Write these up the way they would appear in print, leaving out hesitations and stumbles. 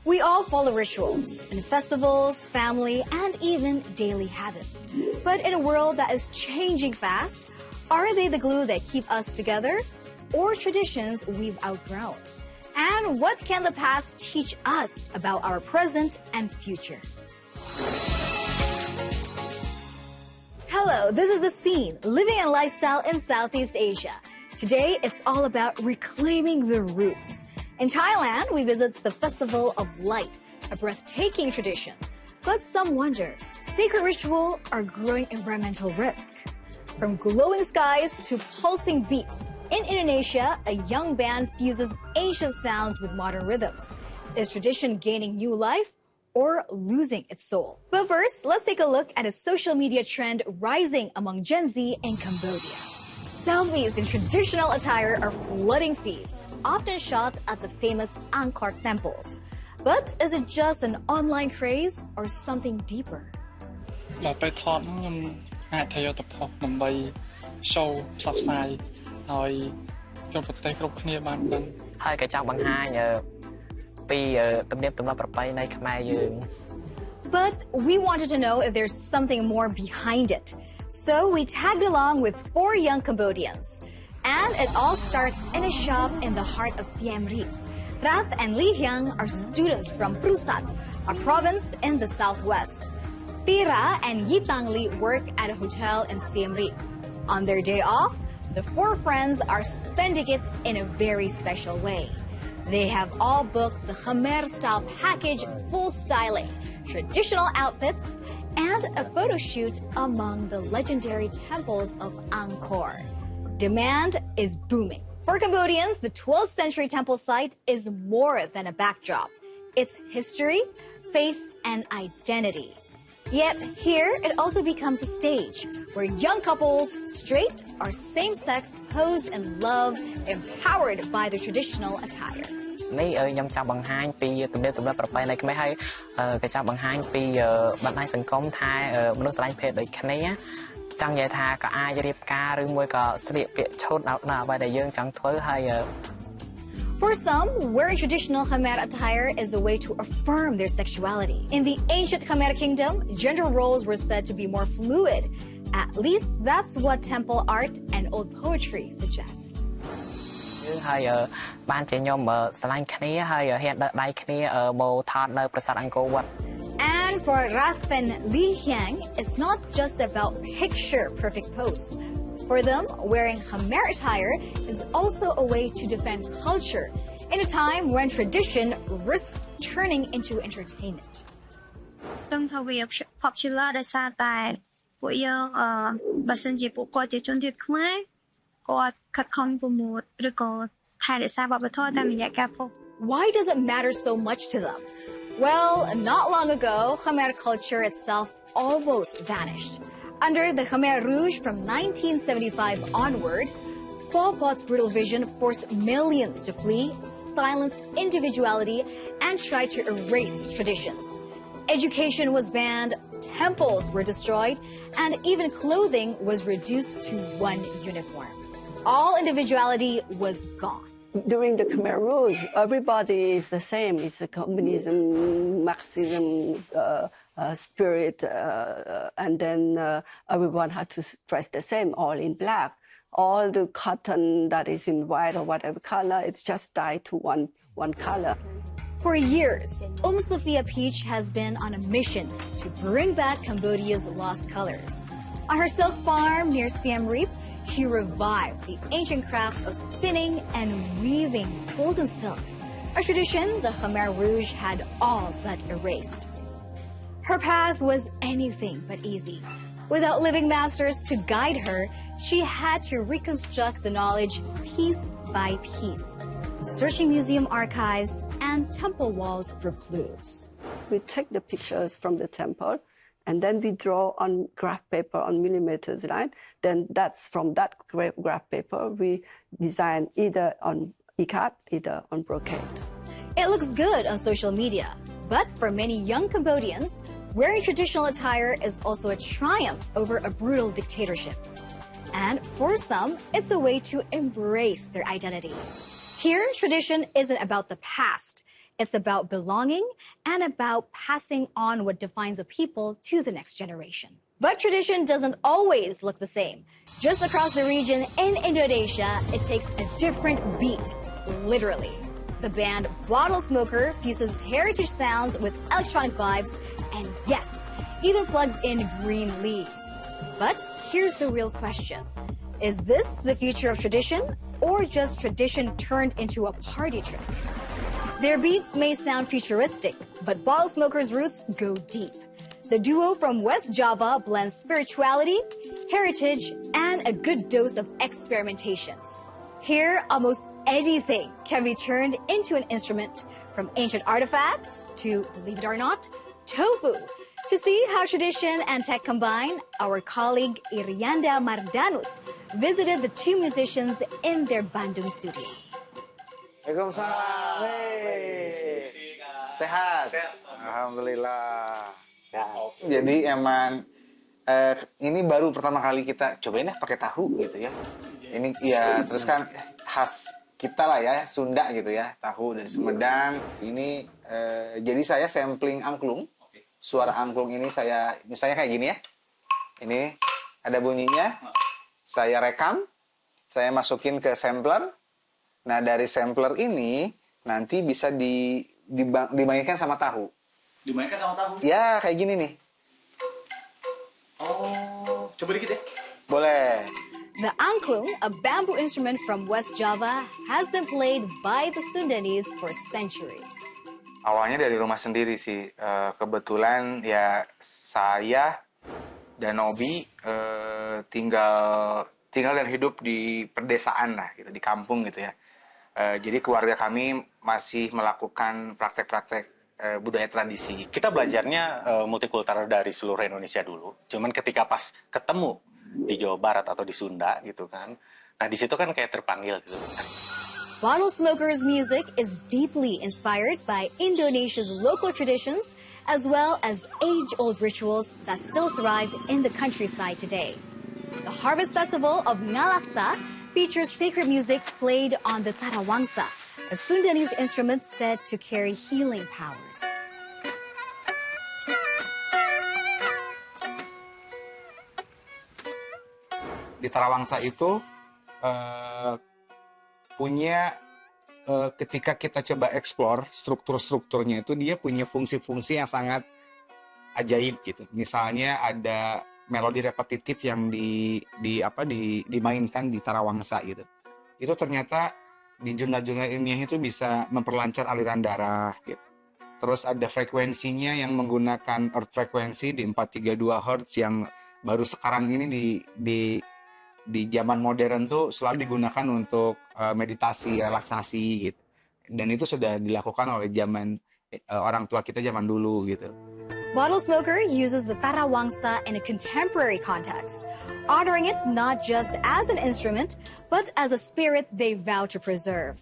We all follow rituals in festivals, family, and even daily habits. But in a world that is changing fast, are they the glue that keep us together or traditions we've outgrown? And what can the past teach us about our present and future? Hello, this is The Scene, living and lifestyle in Southeast Asia. Today, it's all about reclaiming the roots. In Thailand, we visit the Festival of Light, a breathtaking tradition. But some wonder, sacred ritual or growing environmental risk? From glowing skies to pulsing beats, in Indonesia, a young band fuses ancient sounds with modern rhythms. Is tradition gaining new life or losing its soul? But first, let's take a look at a social media trend rising among Gen Z in Cambodia. Selfies in traditional attire are flooding feeds, often shot at the famous Angkor temples. But is it just an online craze or something deeper? មកទៅថតខ្ញុំអាចធ្វើយកទៅផុសដើម្បី show ផ្សព្វផ្សាយឲ្យគ្រប់ប្រទេសគ្រប់គ្នាបានដឹង ហើយក៏ចង់បង្ហាញពីទំនៀមទម្លាប់ប្រពៃណីខ្មែរយើង But we wanted to know if there's something more behind it. So we tagged along with 4 young Cambodians. And it all starts in a shop in the heart of Siem Reap. Rath and Lee Hyang are students from Prusat, a province in the southwest. Tira and Yitang Lee work at a hotel in Siem Reap. On their day off, the 4 friends are spending it in a very special way. They have all booked the Khmer style package, full styling, traditional outfits, and a photo shoot among the legendary temples of Angkor. Demand is booming. For Cambodians, the 12th century temple site is more than a backdrop. It's history, faith, and identity. Yet here, it also becomes a stage where young couples, straight or same-sex, pose in love, empowered by the traditional attire. នេះខ្ញុំចង់បង្ហាញពីទំនៀមទម្លាប់ប្រពៃណីខ្មែរហើយក៏ចង់បង្ហាញពីបណ្ដាញសង្គមថាមនុស្សស្រឡាញ់ភេទដូចគ្នាចង់និយាយថាក៏អាចរៀបការឬមួយក៏ស្លៀកពាក់ឈុតដល់អ្វីដែលយើងចង់ធ្វើហើយ For some, wearing traditional Khmer attire is a way to affirm their sexuality. In the ancient Khmer kingdom, gender roles were said to be more fluid. At least that's what temple art and old poetry suggest. ហើយបានជាខ្ញុំស្រឡាញ់គ្នាហើយហ៊ានដើរដៃគ្នាមកថតនៅប្រាសាទអង្គរវត្ត And for Rath and Lee Hyang, it's not just about picture-perfect pose. For them, wearing Khmer attire is also a way to defend culture in a time when tradition risks turning into entertainment. ដឹងថាវា popular ដោយសារតែពួកយើងបើសិនជាពួកគាត់ជាជនជាតិខ្មែរគាត់ខិតខំប្រមូលឬក៏ថែរក្សាវប្បធម៌តាមរយៈការផុស Why does it matter so much to them? Well, not long ago, Khmer culture itself almost vanished. Under the Khmer Rouge from 1975 onward, Pol Pot's brutal vision forced millions to flee, silence individuality, and try to erase traditions. Education was banned, temples were destroyed, and even clothing was reduced to one uniform. All individuality was gone. During the Khmer Rouge, everybody is the same. It's a communism, Marxism spirit, and then everyone had to dress the same, all in black. All the cotton that is in white or whatever color, it's just dyed to one color. For years, Sophia Peach has been on a mission to bring back Cambodia's lost colors. On her silk farm near Siem Reap, she revived the ancient craft of spinning and weaving golden silk, a tradition the Khmer Rouge had all but erased. Her path was anything but easy. Without living masters to guide her, she had to reconstruct the knowledge piece by piece, searching museum archives and temple walls for clues. We take the pictures from the temple, and then we draw on graph paper on millimeters, right? Then that's from that graph paper, we design either on ikat, either on brocade. It looks good on social media, but for many young Cambodians, wearing traditional attire is also a triumph over a brutal dictatorship. And for some, it's a way to embrace their identity. Here, tradition isn't about the past. It's about belonging and about passing on what defines a people to the next generation. But tradition doesn't always look the same. Just across the region in Indonesia, it takes a different beat, literally. The band Bottlesmoker fuses heritage sounds with electronic vibes and, yes, even plugs in green leaves. But here's the real question. Is this the future of tradition or just tradition turned into a party trick? Their beats may sound futuristic, but Bottlesmoker's roots go deep. The duo from West Java blends spirituality, heritage, and a good dose of experimentation. Here, almost anything can be turned into an instrument, from ancient artifacts to, believe it or not, tofu. To see how tradition and tech combine, our colleague Irianda Mardanus visited the two musicians in their Bandung studio. Waalaikumsalam. Hey. Sehat? Alhamdulillah. Jadi emang ini baru pertama kali kita cobain ya pakai tahu gitu ya. Ini ya terus kan khas kita lah ya, Sunda gitu ya, tahu dari Sumedang. Ini jadi saya sampling angklung. Suara angklung ini saya misalnya kayak gini ya. Ini ada bunyinya. Saya rekam, saya masukin ke sampler. Nah, dari sampler ini nanti bisa dimainkan sama tahu. Dimainkan sama tahu? Ya, kayak gini nih. Oh, coba dikit ya. Boleh. The angklung, a bamboo instrument from West Java, has been played by the Sundanese for centuries. Awalnya dari rumah sendiri sih. Kebetulan ya saya dan Nobi tinggal dan hidup di perdesaan lah, gitu, di kampung gitu ya. Jadi keluarga kami masih melakukan praktek-praktek budaya tradisi. Kita belajarnya multikultural dari seluruh Indonesia dulu. Cuman ketika pas ketemu di Jawa Barat atau di Sunda gitu kan. Nah di situ kan kayak terpanggil gitu. Bottlesmoker's music is deeply inspired by Indonesia's local traditions as well as age-old rituals that still thrive in the countryside today. The Harvest Festival of Ngalaksa features sacred music played on the tarawangsa, a Sundanese instrument said to carry healing powers. Di tarawangsa itu punya ketika kita coba explore struktur-strukturnya itu dia punya fungsi-fungsi yang sangat ajaib gitu. Misalnya ada melodi repetitif yang dimainkan di tarawangsa gitu. Itu ternyata di jurnal-jurnal ilmiah itu bisa memperlancar aliran darah gitu. Terus ada frekuensinya yang menggunakan earth frekuensi di 432 Hz yang baru sekarang ini di zaman modern tuh selalu digunakan untuk meditasi, relaksasi gitu. Dan itu sudah dilakukan oleh orang tua kita zaman dulu gitu. Bottlesmoker uses the tarawangsa in a contemporary context, honoring it not just as an instrument, but as a spirit they vow to preserve.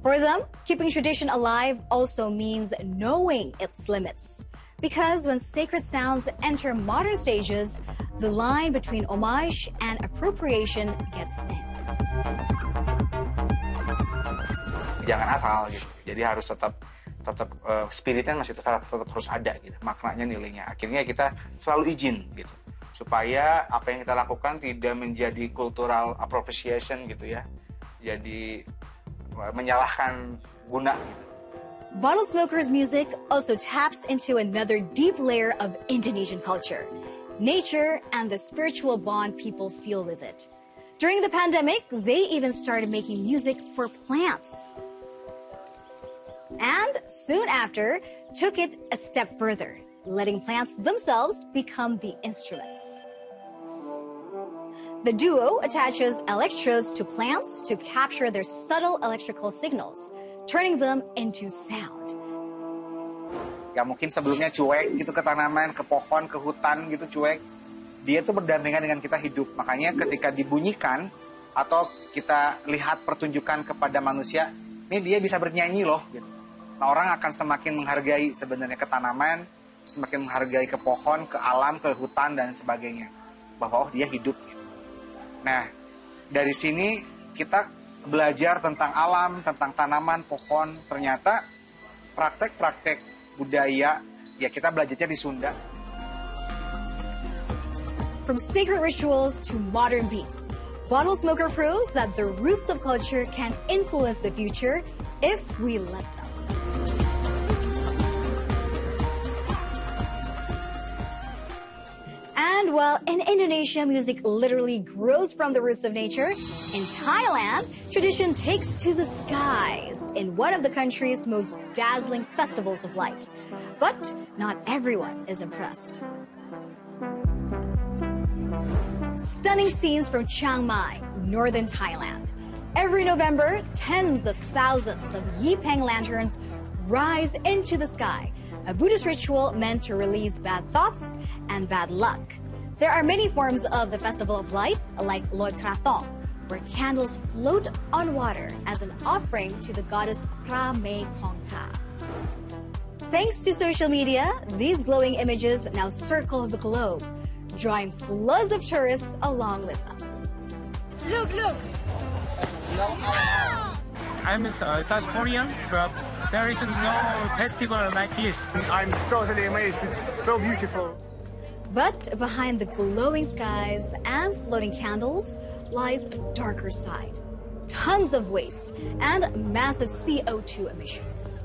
For them, keeping tradition alive also means knowing its limits. Because when sacred sounds enter modern stages, the line between homage and appropriation gets thin. Jangan asal gitu. Jadi harus tetap spiritnya masih tetap harus ada gitu. Maknanya, nilainya. Akhirnya kita selalu izin gitu. Supaya apa yang kita lakukan tidak menjadi cultural appropriation gitu ya. Jadi menyalahkan guna gitu. Bottlesmoker's music also taps into another deep layer of Indonesian culture, nature and the spiritual bond people feel with it. During the pandemic, they even started making music for plants. And soon after, took it a step further, letting plants themselves become the instruments. The duo attaches electrodes to plants to capture their subtle electrical signals, turning them into sound. Ya mungkin sebelumnya cuek gitu ke tanaman, ke pohon, ke hutan gitu cuek. Dia tuh berdampingan dengan kita hidup. Makanya ketika dibunyikan atau kita lihat pertunjukan kepada manusia, ini dia bisa bernyanyi loh gitu. Nah, orang akan semakin menghargai sebenarnya ke tanaman, semakin menghargai ke pohon, ke alam, ke hutan dan sebagainya. Bahwa dia hidup gitu. Nah, dari sini kita belajar tentang alam, tentang tanaman, pohon. Ternyata praktek-praktek budaya ya kita belajarnya di Sunda. From sacred rituals to modern beats, Bottlesmoker proves that the roots of culture can influence the future if we let them. And while in Indonesia, music literally grows from the roots of nature, in Thailand, tradition takes to the skies in one of the country's most dazzling festivals of light. But not everyone is impressed. Stunning scenes from Chiang Mai, northern Thailand. Every November, tens of thousands of Yipeng lanterns rise into the sky, a Buddhist ritual meant to release bad thoughts and bad luck. There are many forms of the Festival of Light, like Loi Krathong, where candles float on water as an offering to the goddess Pra Me Kong Ka. Thanks to social media, these glowing images now circle the globe, drawing floods of tourists along with them. Look! I'm South Korean, but there is no festival like this. I'm totally amazed. It's so beautiful. But behind the glowing skies and floating candles lies a darker side. Tons of waste and massive CO2 emissions.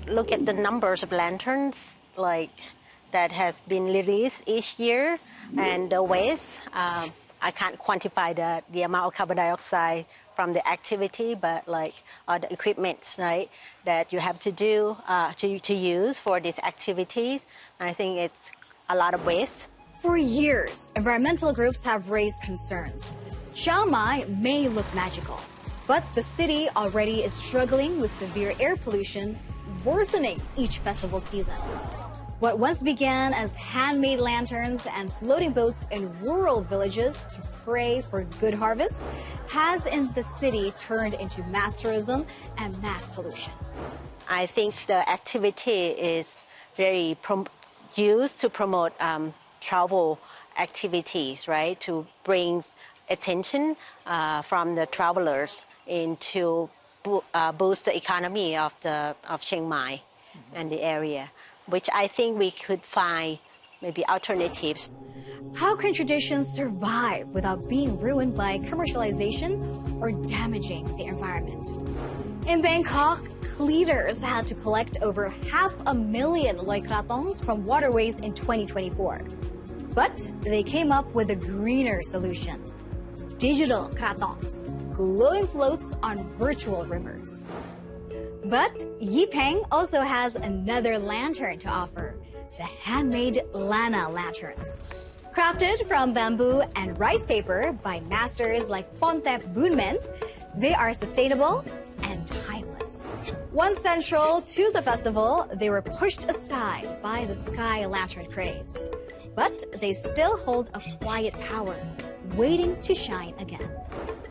Look at the numbers of lanterns that has been released each year, and the waste. I can't quantify the amount of carbon dioxide from the activity, but all the equipment, right, that you have to do to use for these activities. I think it's a lot of waste. For years, environmental groups have raised concerns. Chiang Mai may look magical, but the city already is struggling with severe air pollution, worsening each festival season. What once began as handmade lanterns and floating boats in rural villages to pray for good harvest has in the city turned into mass tourism and mass pollution. I think the activity is very used to promote travel activities, right? To bring attention from the travelers into boost the economy of Chiang Mai and the area, which I think we could find maybe alternatives. How can traditions survive without being ruined by commercialization or damaging the environment? In Bangkok, cleaners had to collect over 500,000 Loi Krathongs from waterways in 2024. But they came up with a greener solution: digital krathongs, glowing floats on virtual rivers. But Yipeng also has another lantern to offer: the handmade Lana lanterns. Crafted from bamboo and rice paper by masters like Pontep Bunmen, they are sustainable and timeless. Once central to the festival, they were pushed aside by the sky lantern craze. But they still hold a quiet power, waiting to shine again.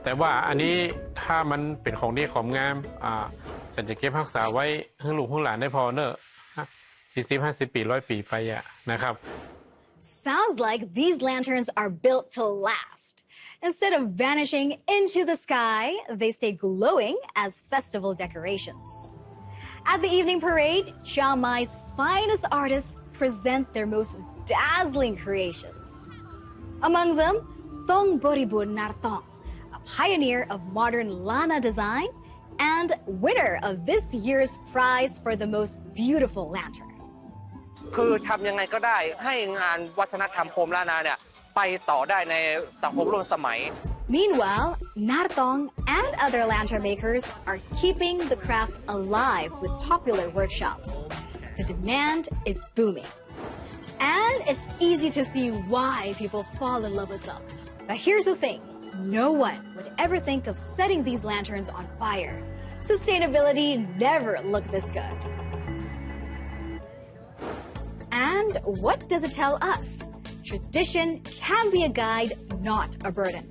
แต่ว่าอันนี้ถ้ามันเป็นของดีของงามฉันจะเก็บรักษาไว้ให้ลูกให้หลานได้พอเนอะ40-50 ปี100 ปีไปนะครับ Sounds like these lanterns are built to last. Instead of vanishing into the sky, they stay glowing as festival decorations. At the evening parade, Chiang Mai's finest artists present their most dazzling creations. Among them, Thong Boribun Nartong, a pioneer of modern Lana design and winner of this year's prize for the most beautiful lantern. คือทำยังไงก็ได้ให้งานวัฒนธรรมโคมล้านนาเนี่ยไปต่อได้ในสังคมร่วมสมัย Meanwhile, Nartong and other lantern makers are keeping the craft alive with popular workshops. The demand is booming. And it's easy to see why people fall in love with them. But here's the thing: no one would ever think of setting these lanterns on fire. Sustainability never looked this good. And what does it tell us? Tradition can be a guide, not a burden.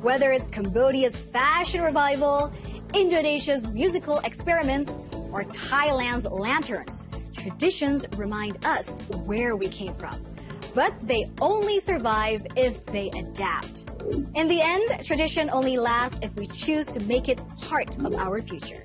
Whether it's Cambodia's fashion revival, Indonesia's musical experiments, or Thailand's lanterns, traditions remind us where we came from. But they only survive if they adapt. In the end, tradition only lasts if we choose to make it part of our future.